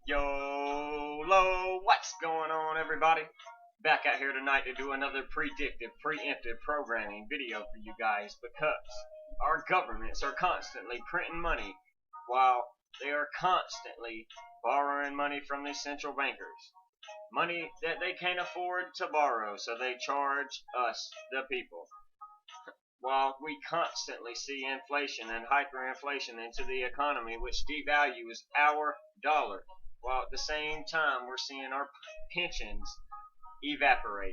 YOLO, what's going on, everybody? Back out here tonight to do another predictive, preemptive programming video for you guys, because our governments are constantly printing money while they are constantly borrowing money from the central bankers. Money that they can't afford to borrow, so they charge us, the people. While we constantly see inflation and hyperinflation into the economy, which devalues our dollar, while at the same time we're seeing our pensions evaporate.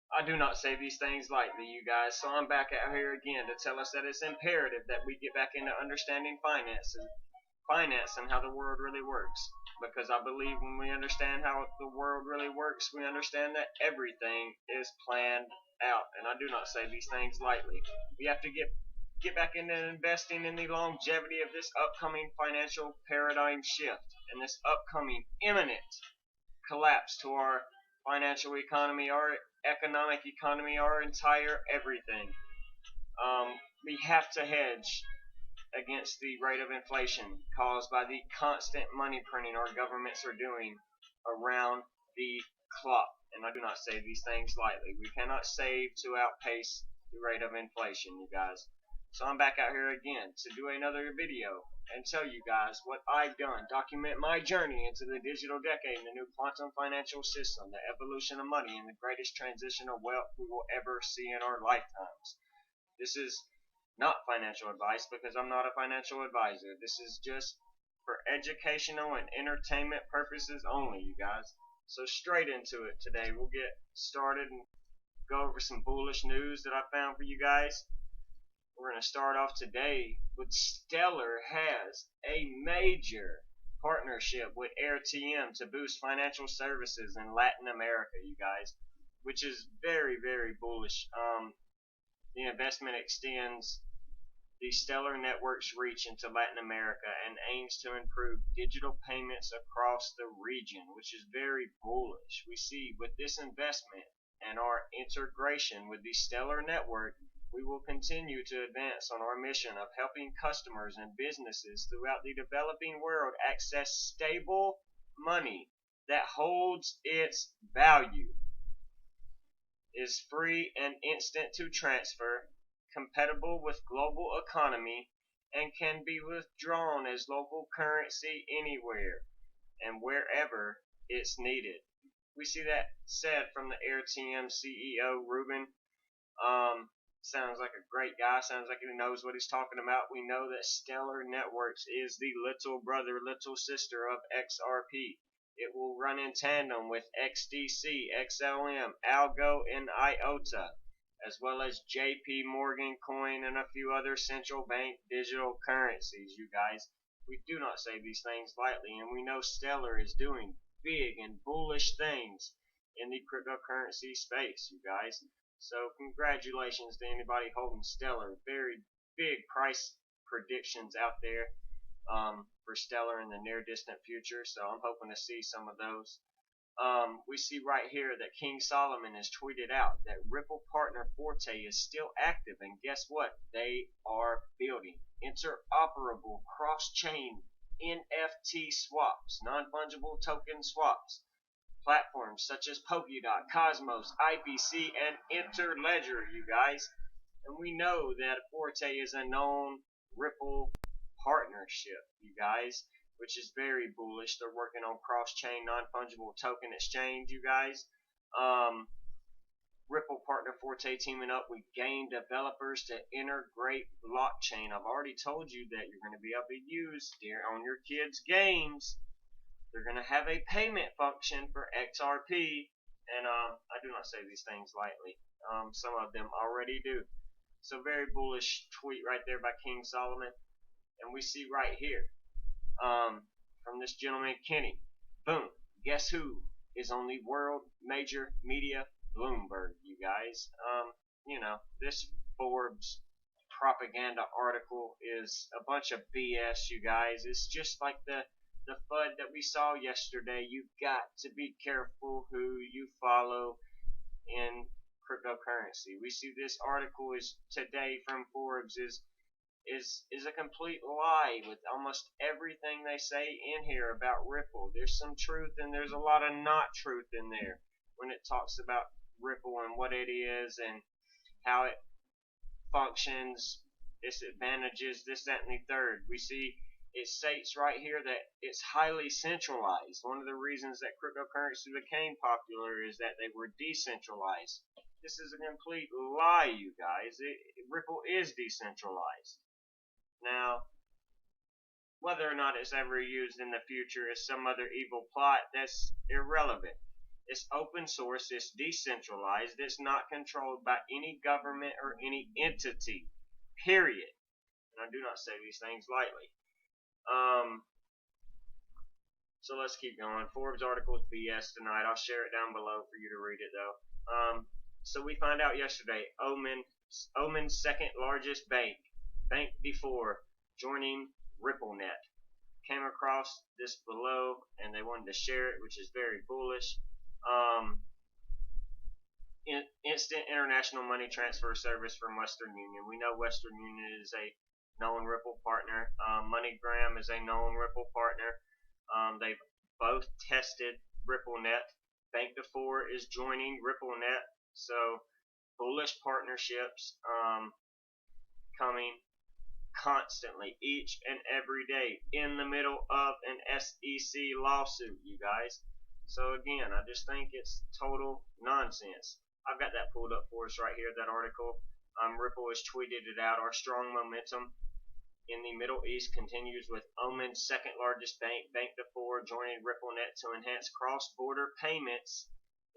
I do not say these things lightly, you guys, so I'm back out here again to tell us that it's imperative that we get back into understanding finance and how the world really works. Because I believe when we understand how the world really works, we understand that everything is planned out. And I do not say these things lightly. We have to get back into investing in the longevity of this upcoming financial paradigm shift and this upcoming imminent collapse to our financial economy, our economic economy, our entire everything. We have to hedge against the rate of inflation caused by the constant money printing our governments are doing around the clock. And I do not say these things lightly. We cannot save to outpace the rate of inflation, you guys. So I'm back out here again to do another video and tell you guys what I've done, document my journey into the digital decade and the new quantum financial system, the evolution of money, and the greatest transition of wealth we will ever see in our lifetimes. This is not financial advice because I'm not a financial advisor. This is just for educational and entertainment purposes only, you guys. So straight into it today. We'll get started and go over some bullish news that I found for you guys. We're going to start off today with Stellar has a major partnership with AirTM to boost financial services in Latin America, you guys, which is very, very bullish. The investment extends the Stellar network's reach into Latin America and aims to improve digital payments across the region, which is very bullish. We see with this investment and our integration with the Stellar network, we will continue to advance on our mission of helping customers and businesses throughout the developing world access stable money that holds its value, is free and instant to transfer, compatible with global economy, and can be withdrawn as local currency anywhere and wherever it's needed. We see that said from the AirTM CEO, Ruben. Sounds like a great guy. Sounds like he knows what he's talking about. We know that Stellar Networks is the little brother, little sister of XRP. It will run in tandem with XDC, XLM, Algo, and IOTA, as well as JP Morgan coin and a few other central bank digital currencies, you guys. We do not say these things lightly, and we know Stellar is doing big and bullish things in the cryptocurrency space, you guys. So congratulations to anybody holding Stellar. Very big price predictions out there for Stellar in the near distant future, so I'm hoping to see some of those. We see right here that King Solomon has tweeted out that Ripple partner Forte is still active, and guess what? They are building interoperable cross-chain NFT swaps, non-fungible token swaps, platforms such as Polkadot, Cosmos, IBC, and Interledger, you guys. And we know that Forte is a known Ripple partnership, you guys, which is very bullish. They're working on cross-chain non-fungible token exchange, you guys. Ripple partner Forte teaming up with game developers to integrate blockchain. I've already told you that you're going to be able to use on your kids' games. They're going to have a payment function for XRP, and I do not say these things lightly. Some of them already do. So very bullish tweet right there by King Solomon. And we see right here from this gentleman Kenny. Boom. Guess who is on the world major media Bloomberg, you guys? This Forbes propaganda article is a bunch of BS, you guys. It's just like the FUD that we saw yesterday. You've got to be careful who you follow in cryptocurrency. We see this article is today from Forbes is is a complete lie with almost everything they say in here about Ripple. There's some truth and there's a lot of not truth in there when it talks about Ripple and what it is and how it functions, its advantages, this, that, and the third. We see it states right here that it's highly centralized. One of the reasons that cryptocurrency became popular is that they were decentralized. This is a complete lie, you guys. Ripple is decentralized. Now, whether or not it's ever used in the future as some other evil plot, that's irrelevant. It's open source, it's decentralized, it's not controlled by any government or any entity, period. And I do not say these things lightly. So let's keep going. Forbes article is BS tonight. I'll share it down below for you to read it though. So we find out yesterday, Oman's second largest bank, Bank Before, joining RippleNet. Came across this below and they wanted to share it, which is very bullish. Instant international money transfer service from Western Union. We know Western Union is a known Ripple partner. MoneyGram is a known Ripple partner. They've both tested RippleNet. Bank Before is joining RippleNet. So bullish partnerships coming constantly, each and every day, in the middle of an SEC lawsuit, you guys. So again, I just think it's total nonsense. I've got that pulled up for us right here, that article. Ripple has tweeted it out. Our strong momentum in the Middle East continues with Oman's second largest bank, Bank Before, joining RippleNet to enhance cross-border payments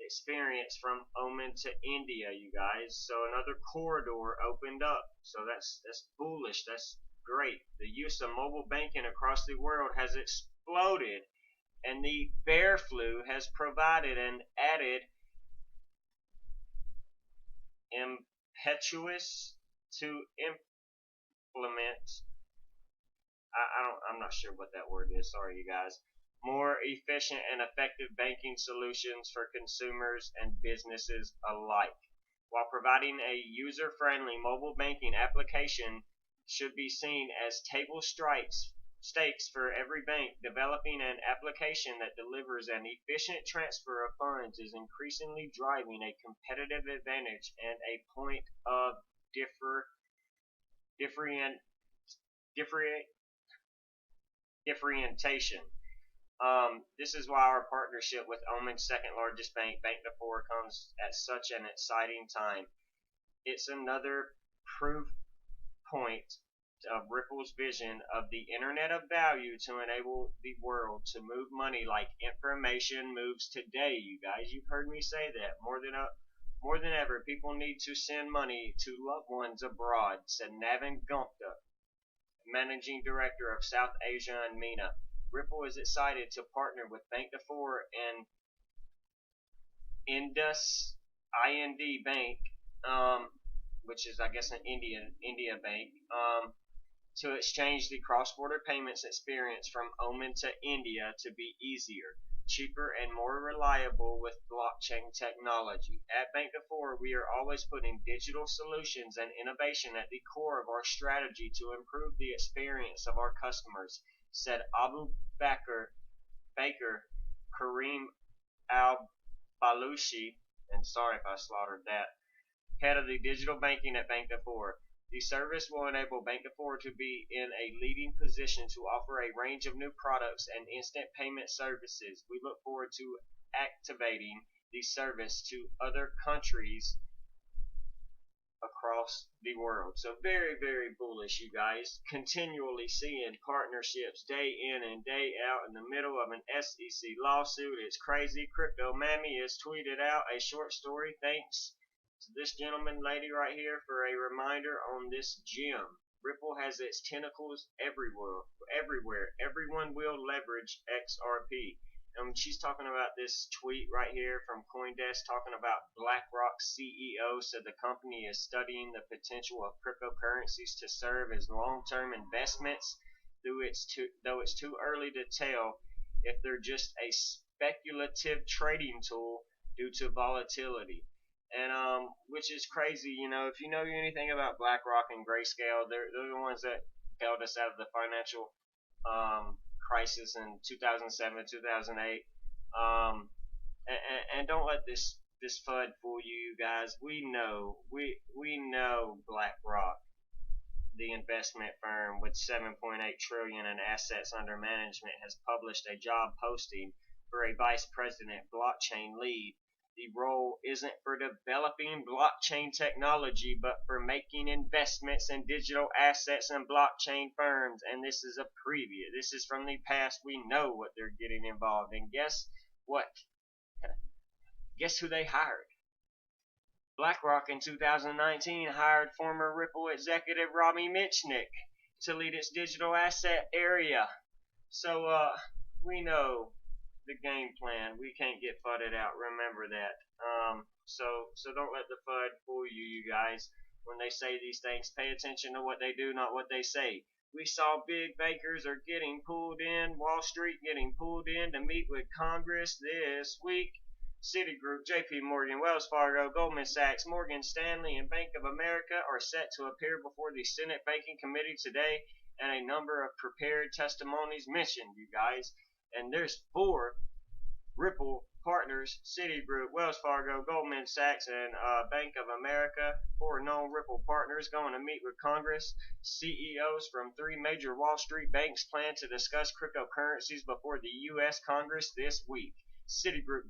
experience from Oman to India, you guys. So another corridor opened up. So that's bullish. That's great. The use of mobile banking across the world has exploded, and the bear flu has provided an added impetus to implement. I'm not sure what that word is. Sorry, you guys. More efficient and effective banking solutions for consumers and businesses alike. While providing a user-friendly mobile banking application should be seen as table stakes for every bank, developing an application that delivers an efficient transfer of funds is increasingly driving a competitive advantage and a point of differentiation. This is why our partnership with Oman's second largest bank, Bank Before, comes at such an exciting time. It's another proof point of Ripple's vision of the Internet of Value to enable the world to move money like information moves today. You guys, you've heard me say that more than ever. People need to send money to loved ones abroad, said Navin Gupta, Managing Director of South Asia and MENA. Ripple is excited to partner with Bank Before and Indus IND Bank, which is I guess an India bank, to exchange the cross-border payments experience from Oman to India to be easier, cheaper, and more reliable with blockchain technology. At Bank Before, we are always putting digital solutions and innovation at the core of our strategy to improve the experience of our customers, said Abu Baker Karim Al-Balushi, and sorry if I slaughtered that, head of the digital banking at Bank Before. The service will enable Bank Before to be in a leading position to offer a range of new products and instant payment services. We look forward to activating the service to other countries across the world. So very, very bullish, you guys. Continually seeing partnerships day in and day out in the middle of an SEC lawsuit. It's crazy. Crypto Mammy has tweeted out a short story. Thanks to this gentleman, lady right here, for a reminder on this gem. Ripple has its tentacles everywhere. Everyone will leverage XRP. She's talking about this tweet right here from CoinDesk talking about BlackRock's CEO said the company is studying the potential of cryptocurrencies to serve as long-term investments, though it's too early to tell if they're just a speculative trading tool due to volatility. and which is crazy. You know, if you know anything about BlackRock and Grayscale, they're the ones that bailed us out of the financial crisis in 2007, 2008. Um, and don't let this FUD fool you, guys. We know BlackRock, the investment firm with 7.8 trillion in assets under management, has published a job posting for a vice president blockchain lead. The role isn't for developing blockchain technology, but for making investments in digital assets and blockchain firms. And this is a preview. This is from the past. We know what they're getting involved in. Guess what? Guess who they hired? BlackRock in 2019 hired former Ripple executive Robbie Mitchnick to lead its digital asset area. So we know the game plan. We can't get fudded out. Remember that. So don't let the FUD fool you, you guys. When they say these things, pay attention to what they do, not what they say. We saw big bankers are getting pulled in, Wall Street getting pulled in to meet with Congress this week. Citigroup, JP Morgan, Wells Fargo, Goldman Sachs, Morgan Stanley, and Bank of America are set to appear before the Senate Banking Committee today, and a number of prepared testimonies mentioned, you guys. And there's 4 Ripple partners: Citigroup, Wells Fargo, Goldman Sachs, and Bank of America. 4 known Ripple partners going to meet with Congress. CEOs from 3 major Wall Street banks plan to discuss cryptocurrencies before the U.S. Congress this week. Citigroup,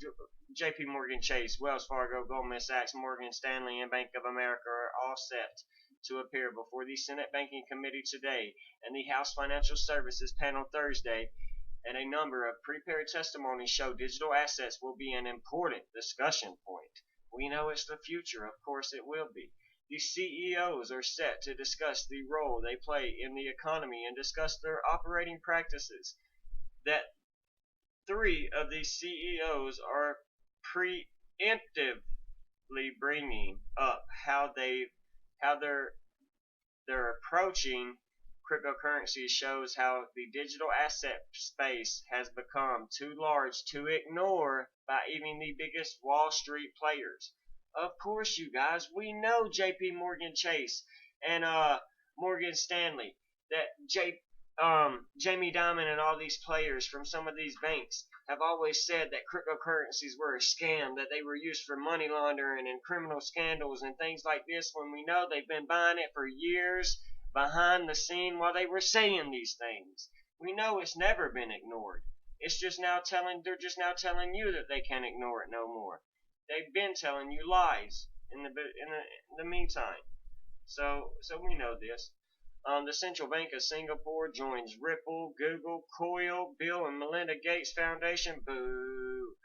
JP Morgan Chase, Wells Fargo, Goldman Sachs, Morgan Stanley, and Bank of America are all set to appear before the Senate Banking Committee today and the House Financial Services panel Thursday, and a number of prepared testimonies show digital assets will be an important discussion point. We know it's the future. Of course it will be. The CEOs are set to discuss the role they play in the economy and discuss their operating practices. That 3 of these CEOs are preemptively bringing up how they're approaching cryptocurrency shows how the digital asset space has become too large to ignore by even the biggest Wall Street players. Of course, you guys, we know JP Morgan Chase and Morgan Stanley, that Jamie Dimon and all these players from some of these banks have always said that cryptocurrencies were a scam, that they were used for money laundering and criminal scandals and things like this, when we know they've been buying it for years behind the scene while they were saying these things. We know it's never been ignored. They're just now telling you that they can't ignore it no more. They've been telling you lies in the meantime. So we know this. The Central Bank of Singapore joins Ripple, Google, Coil, Bill and Melinda Gates Foundation, boo,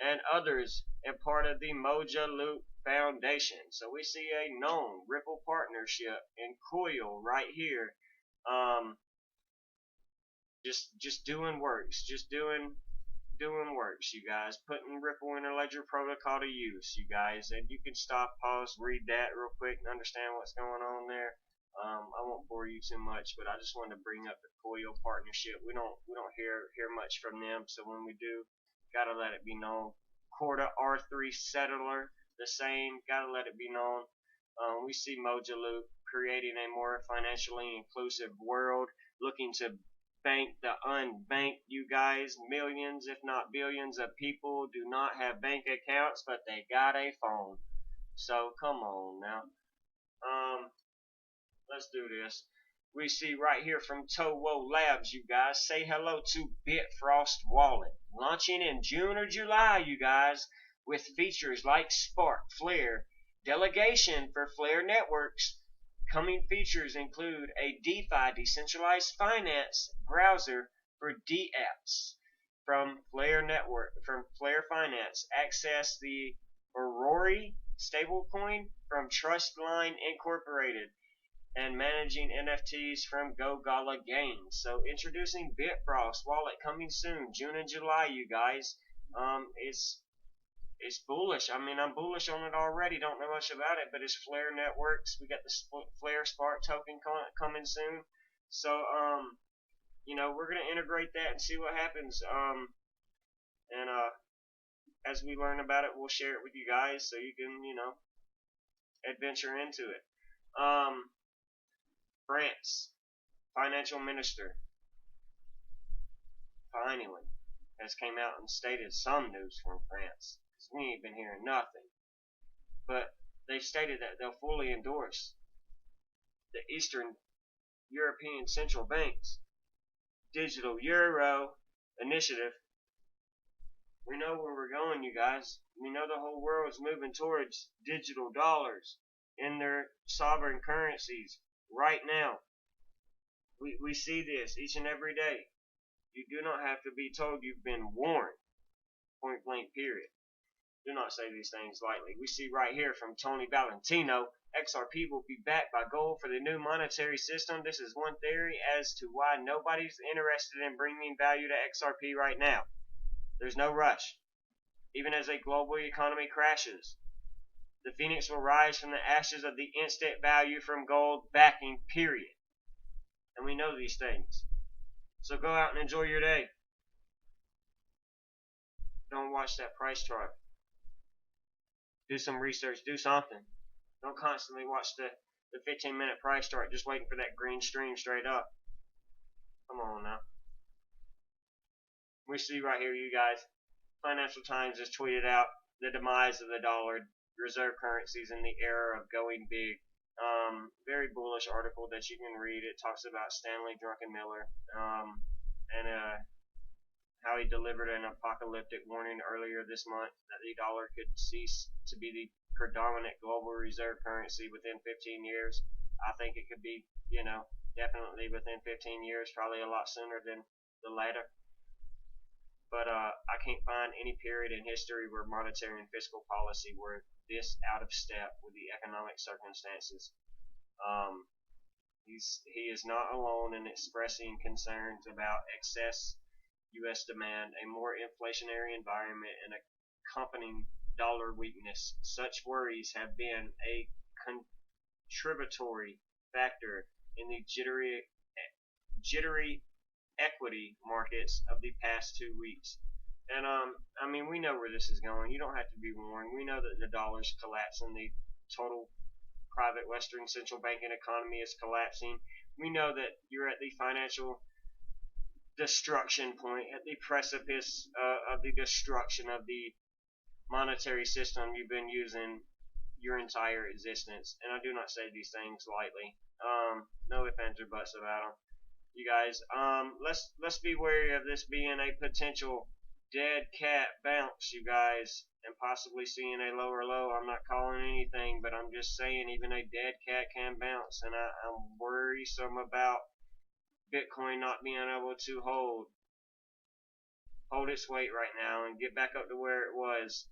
and others in part of the Moja Loop Foundation. So we see a known Ripple partnership in Coil right here. Just doing works, you guys, putting Ripple Interledger Protocol to use, you guys, and you can stop, pause, read that real quick and understand what's going on there. I won't bore you too much, but I just wanted to bring up the Coil partnership. We don't hear much from them, so when we do, gotta let it be known. Corda R3 Settler, the same, gotta let it be known. We see Moja Loop creating a more financially inclusive world, looking to bank the unbanked, you guys. Millions, if not billions, of people do not have bank accounts, but they got a phone. So come on now. Let's do this. We see right here from Towo Labs, you guys. Say hello to Bitfrost Wallet. Launching in June or July, you guys, with features like Spark, Flare, delegation for Flare networks. Coming features include a DeFi decentralized finance browser for DApps from Flare Network, from Flare Finance. Access the Aurori stablecoin from Trustline Incorporated, and managing NFTs from GoGala Games. So introducing Bitfrost Wallet coming soon, June and July, you guys. It's bullish. I mean, I'm bullish on it already. Don't know much about it, but it's Flare Networks. We got the Flare Spark token coming soon. So we're gonna integrate that and see what happens. And as we learn about it, we'll share it with you guys, so you can adventure into it. France financial minister finally has came out and stated some news from France, because we ain't been hearing nothing. But they've stated that they'll fully endorse the Eastern European Central Bank's digital euro initiative. We know where we're going, you guys. We know the whole world's moving towards digital dollars in their sovereign currencies right now. We see this each and every day. You do not have to be told, you've been warned. Point blank, period. Do not say these things lightly. We see right here from Tony Valentino, XRP will be backed by gold for the new monetary system. This is one theory as to why nobody's interested in bringing value to XRP right now. There's no rush. Even as a global economy crashes, the phoenix will rise from the ashes of the instant value from gold backing, period. And we know these things. So go out and enjoy your day. Don't watch that price chart. Do some research. Do something. Don't constantly watch the 15-minute price chart just waiting for that green stream straight up. Come on now. We see right here, you guys. Financial Times has tweeted out the demise of the dollar, reserve currencies in the era of going big. Very bullish article that you can read. It talks about Stanley Druckenmiller and how he delivered an apocalyptic warning earlier this month that the dollar could cease to be the predominant global reserve currency within 15 years. I think it could be, definitely within 15 years, probably a lot sooner than the latter. But I can't find any period in history where monetary and fiscal policy were this out of step with the economic circumstances. He is not alone in expressing concerns about excess U.S. demand, a more inflationary environment, and accompanying dollar weakness. Such worries have been a contributory factor in the jittery equity markets of the past 2 weeks. And we know where this is going. You don't have to be warned. We know that the dollar's collapsing. The total private Western central banking economy is collapsing. We know that you're at the financial destruction point, at the precipice of the destruction of the monetary system you've been using your entire existence. And I do not say these things lightly. No ifs, ands, or buts about them. You guys, let's be wary of this being a potential dead cat bounce, you guys, and possibly seeing a lower low. I'm not calling anything, but I'm just saying even a dead cat can bounce, and I'm worrisome about Bitcoin not being able to hold its weight right now and get back up to where it was.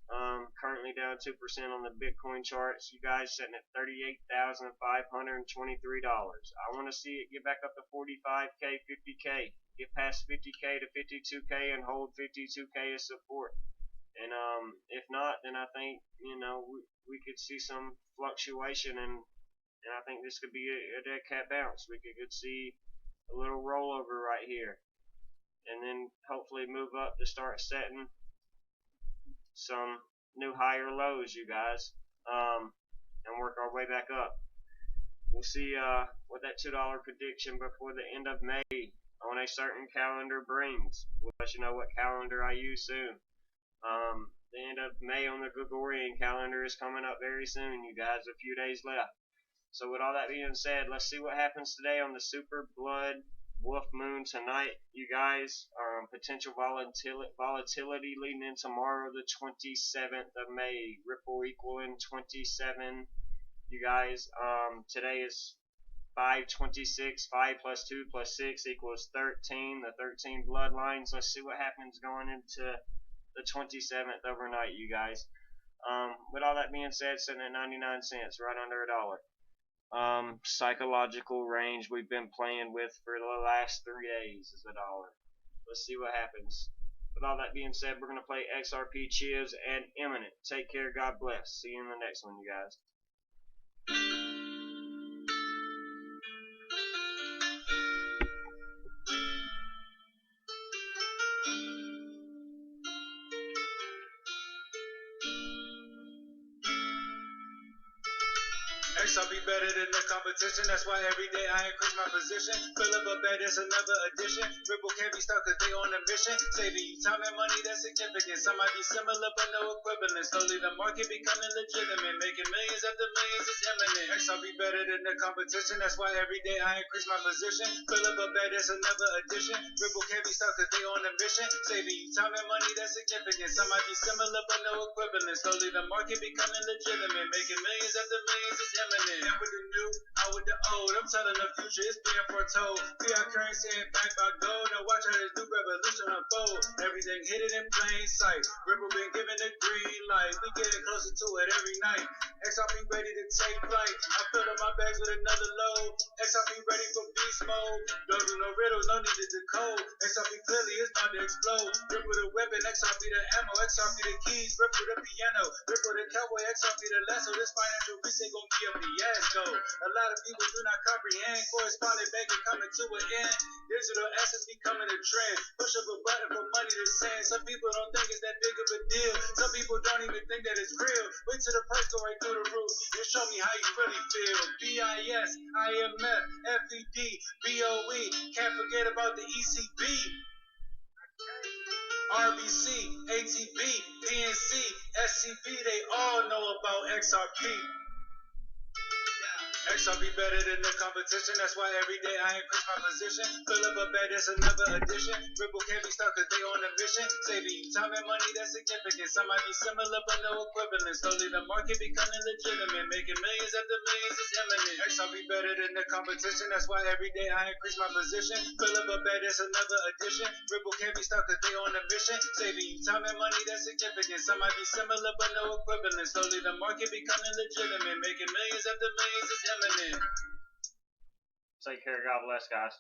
Currently down 2% on the Bitcoin charts. You guys sitting at $38,523. I want to see it get back up to 45K, 50K. Get past 50K to 52K and hold 52K as support. And if not, then I think we could see some fluctuation, and I think this could be a dead cat bounce. We could see a little rollover right here, and then hopefully move up to start setting some new higher lows, you guys, and work our way back up. We'll see what that $2 prediction before the end of May on a certain calendar brings. We'll let you know what calendar I use soon. The end of May on the Gregorian calendar is coming up very soon, you guys. A few days left. So with all that being said, let's see what happens today on the Super Blood Wolf Moon tonight, you guys. Potential volatility leading in tomorrow, the 27th of May. Ripple equaling 27. You guys, today is 526. 5 plus 2 plus 6 equals 13. The 13 bloodlines. Let's see what happens going into the 27th overnight, you guys. With all that being said, sitting at 99 cents, right under $1. Psychological range we've been playing with for the last 3 days is $1. Let's see what happens. With all that being said, we're going to play XRP, Chiz, and Imminent. Take care. God bless. See you in the next one, you guys. I'll be better than the competition. That's why every day I increase my position. Fill up a bed, it's another addition. Ripple can't be stuck cause they on a mission. Saving you time and money that's significant. Some might be similar but no equivalent. Slowly the market becoming legitimate. Making millions after millions is imminent. Next I'll be better than the competition. That's why every day I increase my position. Fill up a bed, it's another addition. Ripple can't be stuck cause they on a mission. Saving you time and money that's significant. Some might be similar but no equivalent. Slowly the market becoming legitimate. Making millions after millions is imminent. And with the new, out with the old. I'm telling the future, it's being foretold. Fiat currency ain't backed by gold. Now watch how this new revolution unfold. Everything hidden in plain sight. Ripple been given the green light. We getting closer to it every night. XRP ready to take flight. I fill up my bags with another load. XRP ready for beast mode. Don't do no riddles, no need to decode. XRP clearly is about to explode. Ripple the weapon, XRP the ammo, XRP the keys, Ripple the piano, Ripple the cowboy, XRP the lasso. This financial reset gon' be a fiasco. A lot of people do not comprehend. Correspondent banking coming to an end. Digital assets becoming a trend. Push up a button for money to send. Some people don't think it's that big of a deal. Some people don't even think that it's real. Wait till the price go right through the roof. You show me how you really feel. BIS, IMF, FED, BOE. Can't forget about the ECB. RBC, ATB, PNC, SCB, they all know about XRP. XRP better than the competition. That's why every day I increase my position. Fill up a bed, it's another addition. Ripple can't be stuck cause they on a mission. Saving you time and money that's significant. Some might be similar but no equivalent. Slowly the market becoming legitimate. Making millions after millions is imminent. XRP better than the competition. That's why every day I increase my position. Fill up a bed, it's another addition. Ripple can't be stuck cause they on a mission. Saving you time and money that's significant. Some might be similar but no equivalent. Slowly the market becoming legitimate. Making millions after millions is imminent. Take care. God bless, guys.